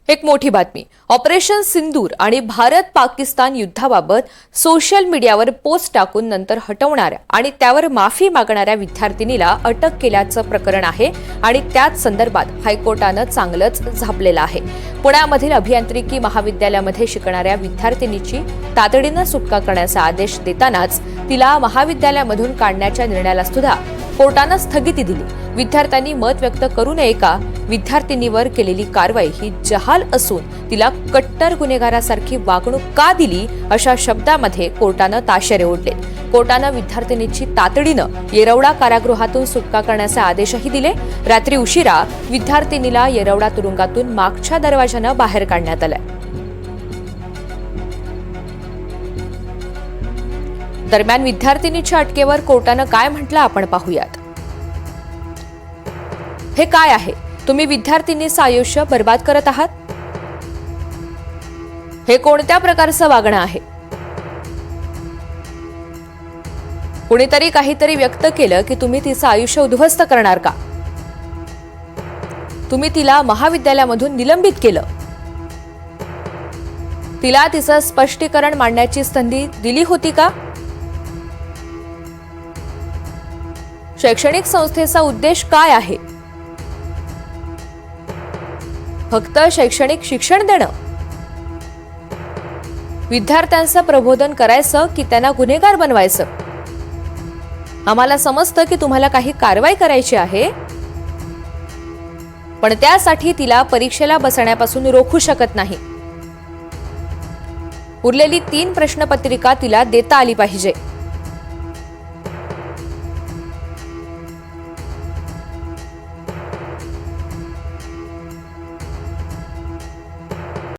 एक मोठी बातमी. ऑपरेशन सिंदूर आणि भारत पाकिस्तान युद्धाबाबत सोशल मीडियावर पोस्ट टाकून नंतर हटवणाऱ्या आणि त्यावर माफी मागणाऱ्या विद्यार्थिनीला अटक केल्याचं प्रकरण आहे आणि त्याच संदर्भात हायकोर्टानं चांगलंच झापलेलं आहे. पुण्यामधील अभियांत्रिकी महाविद्यालयामध्ये शिकणाऱ्या विद्यार्थिनीची तातडीनं सुटका करण्याचा आदेश देतानाच तिला महाविद्यालयामधून काढण्याच्या निर्णयाला सुद्धा कोर्टानं स्थगिती दिली. विद्यार्थ्यांनी मत व्यक्त करू नये का? विद्यार्थिनीवर केलेली कारवाई ही जहाल असून तिला कट्टर गुन्हेगारासारखी वागणूक का दिली, अशा शब्दामध्ये कोर्टानं ताशेरे ओढले. कोर्टानं विद्यार्थिनीची तातडीनं येरवडा कारागृहातून सुटका करण्याचे आदेशही दिले. रात्री उशिरा विद्यार्थिनीला येरवडा तुरुंगातून मागच्या दरवाजानं बाहेर काढण्यात आलं. दरम्यान विद्यार्थिनीच्या अटकेवर कोर्टानं काय म्हटलं आपण पाहूयात. हे काय आहे? तुम्ही विद्यार्थिनीचं आयुष्य बर्बाद करत आहात. हे कोणत्या प्रकारचं वागणं आहे? कुणीतरी काहीतरी व्यक्त केलं की तुम्ही तिचं आयुष्य उद्ध्वस्त करणार का? तुम्ही तिला महाविद्यालयामधून निलंबित केलं. तिला तिचं स्पष्टीकरण मांडण्याची संधी दिली होती का? शैक्षणिक संस्थेचा उद्देश काय आहे? फक्त शैक्षणिक शिक्षण देणं? विद्यार्थ्यांचं प्रबोधन करायचं की त्यांना गुन्हेगार बनवायचं? आम्हाला समजतं की तुम्हाला काही कारवाई करायची आहे, पण त्यासाठी तिला परीक्षेला बसण्यापासून रोखू शकत नाही. उरलेली 3 प्रश्नपत्रिका तिला देता आली पाहिजे.